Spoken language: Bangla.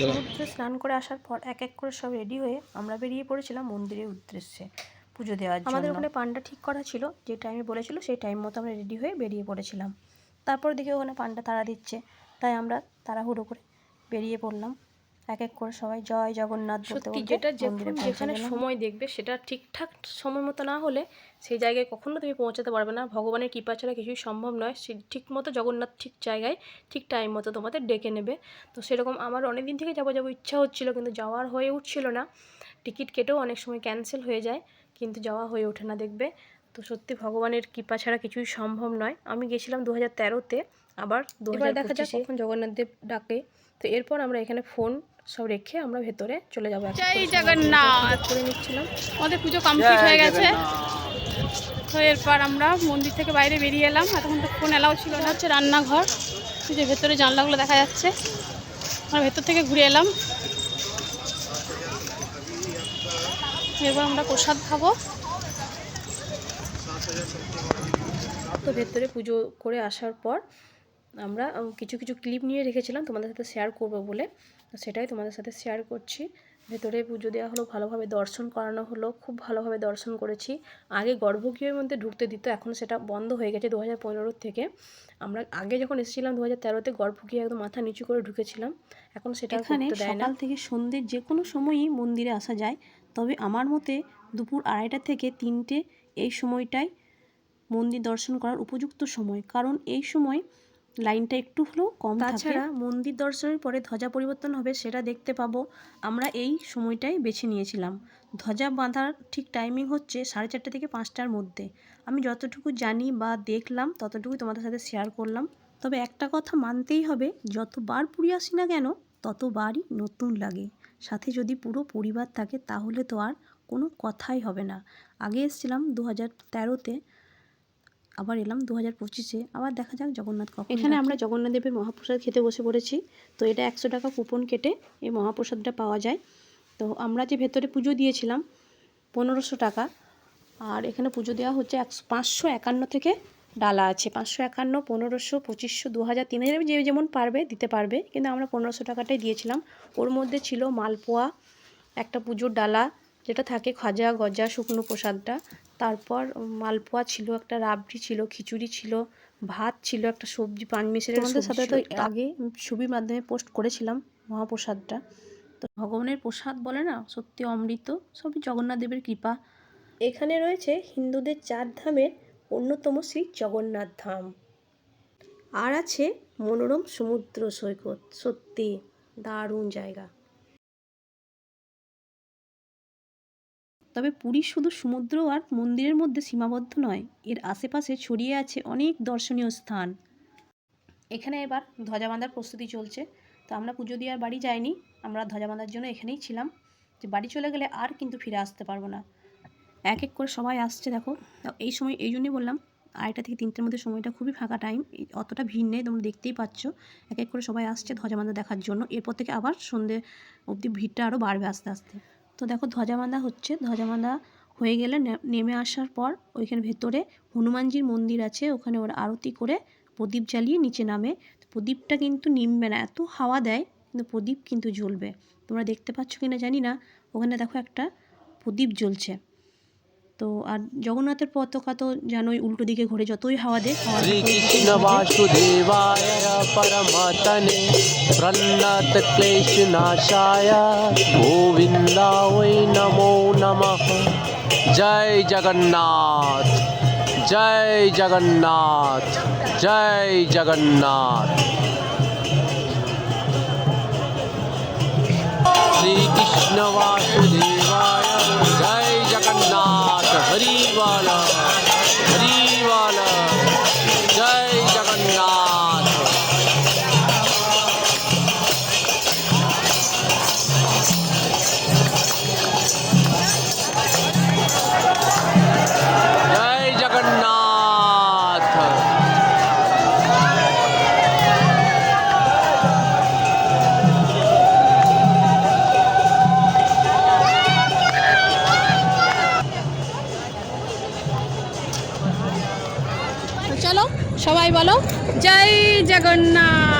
সমুদ্রে স্নান করে আসার পর এক এক করে সব রেডি হয়ে আমরা বেরিয়ে পড়েছিলাম মন্দিরের উদ্দেশ্যে পুজো দেওয়ার জন্য। আমাদের ওখানে পান্ডা ঠিক করা ছিল, যে টাইমে বলেছিল সেই টাইম মতো আমরা রেডি হয়ে বেরিয়ে পড়েছিলাম। তারপর দেখে ওখানে পান্ডা তাড়া দিচ্ছে, তাই আমরা তাড়াহুড়ো করে বেরিয়ে পড়লাম। এক এক করে সবাই জয় জগন্নাথ বলতে বলতে যেটা যেখানে সময় দেখবে সেটা ঠিকঠাক সময় মতো না হলে সেই জায়গায় কখনো তুমি পৌঁছাতে পারবে না। ভগবানের কৃপা ছাড়া কিছুই সম্ভব নয়। সে ঠিক মতো জগন্নাথ ঠিক জায়গায় ঠিক টাইম মতো তোমাদের ডেকে নেবে। তো সেরকম আমার অনেক দিন থেকে যাবো ইচ্ছা হচ্ছিল, কিন্তু যাওয়ার হয়ে উঠছিল না। টিকিট কেটেও অনেক সময় ক্যান্সেল হয়ে যায়, কিন্তু যাওয়া হয়ে ওঠে না দেখবে। তো সত্যি ভগবানের কৃপা ছাড়া কিছুই সম্ভব নয়। আমি গেছিলাম 2013-তে, আবার 2025 দেখা যাক কখন জগন্নাথ দেব ডাকে। তো এরপর আমরা এখানে ফোন সব রেখে আমরা ভেতরে চলে যাবো। জয় জগন্নাথ করে নিচ্ছিলাম, আমাদের পুজো কমপ্লিট হয়ে গেছে। তো এরপর আমরা মন্দির থেকে বাইরে বেরিয়ে এলাম। এতক্ষণ তো ফোন এলাও ছিল না। হচ্ছে রান্নাঘর, যে ভেতরে জানলাগুলো দেখা যাচ্ছে। আমরা ভেতর থেকে ঘুরে এলাম। এরপর আমরা প্রসাদ খাবো। তো ভেতরে পুজো করে আসার পর আমরা কিছু কিছু ক্লিপ নিয়ে রেখেছিলাম তোমাদের সাথে শেয়ার করব বলে, তো সেটাই তোমাদের সাথে শেয়ার করছি। ভেতরে পুজো দেওয়া হলো, ভালোভাবে দর্শন করানো হলো, খুব ভালোভাবে দর্শন করেছি। আগে গর্ভগৃহের মধ্যে ঢুকতে দিত, এখন সেটা বন্ধ হয়ে গেছে 2015 থেকে। আমরা আগে যখন এসেছিলাম 2013-তে গর্ভগৃহে একদম মাথা নিচু করে ঢুকেছিলাম, এখন সেটা এখানে সকাল থেকে সন্ধ্যের যে কোনো সময়ই মন্দিরে আসা যায়। তবে আমার মতে দুপুর 2:30 থেকে 3টে এই সময়টাই মন্দির দর্শন করার উপযুক্ত সময়, কারণ এই সময় লাইনটা একটু হলেও কম থাকে। তাছাড়া মন্দির দর্শনের পরে ধ্বজা পরিবর্তন হবে, সেটা দেখতে পাবো। আমরা এই সময়টাই বেছে নিয়েছিলাম। ধ্বজা বাঁধার ঠিক টাইমিং হচ্ছে 4:30 থেকে 5টার মধ্যে। আমি যতটুকু জানি বা দেখলাম ততটুকুই তোমাদের সাথে শেয়ার করলাম। তবে একটা কথা মানতেই হবে, যতবার পুরী আসি না কেন ততবারই নতুন লাগে। সাথে যদি পুরো পরিবার থাকে তাহলে তো আর কোনো কথাই হবে না। আগে এসেছিলাম 2013-তে, আবার এলাম 2025-এ। আবার দেখা যাক জগন্নাথ কখন। এখানে আমরা জগন্নাথ দেবের মহাপ্রসাদ খেতে বসে পড়েছি। তো এটা 100 টাকা কুপন কেটে এই মহাপ্রসাদটা পাওয়া যায়। তো আমরা যে ভেতরে পুজো দিয়েছিলাম 1500 টাকা, আর এখানে পুজো দেওয়া হচ্ছে 551 থেকে ডালা আছে। 551, 1500, 2500, 2000, 3000 যে যেমন পারবে দিতে পারবে, কিন্তু আমরা 1500 টাকাটাই দিয়েছিলাম। ওর মধ্যে ছিল মালপোয়া, একটা পুজোর ডালা যেটা থাকে, খাজা গজা শুকনো প্রসাদটা, তারপর মালপোয়া ছিল, একটা রাবড়ি ছিল, খিচুড়ি ছিল, ভাত ছিল, একটা সবজি পানমিশালের তোমাদের সাথে তো আগে ছবির মাধ্যমে পোস্ট করেছিলাম মহাপ্রসাদটা। তো ভগবানের প্রসাদ বলে না, সত্যি অমৃত, সবই জগন্নাথ দেবের কৃপা। এখানে রয়েছে হিন্দুদের 4 ধামের অন্যতম শ্রী জগন্নাথ ধাম, আর আছে মনোরম সমুদ্র সৈকত। সত্যি দারুণ জায়গা। তবে পুরী শুধু সমুদ্র আর মন্দিরের মধ্যে সীমাবদ্ধ নয়, এর আশেপাশে ছড়িয়ে আছে অনেক দর্শনীয় স্থান। এখানে এবার ধ্বজা বাঁধার প্রস্তুতি চলছে। তো আমরা পুজো দিয়ে আর বাড়ি যাইনি, আমরা ধ্বজা বাঁধার জন্য এখানেই ছিলাম। যে বাড়ি চলে গেলে আর কিন্তু ফিরে আসতে পারবো না। এক এক করে সবাই আসছে দেখো। এই সময় এই জন্যই বললাম 2:30 থেকে 3টের মধ্যে সময়টা খুবই ফাঁকা টাইম, অতটা ভিড় নেই, তোমরা দেখতেই পাচ্ছ। এক এক করে সবাই আসছে ধ্বজা বাঁধা দেখার জন্য। এরপর থেকে আবার সন্ধ্যে অবধি ভিড়টা আরও বাড়বে আস্তে আস্তে। তো দেখো ধ্বজা বাঁধা হচ্ছে, ধ্বজা বাঁধা হয়ে গেলে নেমে আসার পর ওইখানে ভেতরে হনুমানজির মন্দির আছে, ওখানে ওরা আরতি করে প্রদীপ জ্বালিয়ে নিচে নামে। প্রদীপটা কিন্তু নিমবে না, এত হাওয়া দেয়, কিন্তু প্রদীপ কিন্তু জ্বলবে। তোমরা দেখতে পাচ্ছ কি না জানি না, ওখানে দেখো একটা প্রদীপ জ্বলছে। তো আর জগন্নাথের পতাকা তো জানোই উল্টো দিকে ঘুরে, যতই হাওয়া দেয়। শ্রীকৃষ্ণ বাসুদেবায় পরমাত্মনে প্রণত ক্লেশ নাশায় গোবিন্দায় নমো নমঃ। জয় জগন্নাথ, জয় জগন্নাথ, জয় জগন্নাথ। শ্রীকৃষ্ণ বাসুদেবায় জয় জগন্নাথ, হরি বল হরি বল, জয় জগন্নাথ। জয় জগন্নাথ। চলো সবাই বলো জয় জগন্নাথ।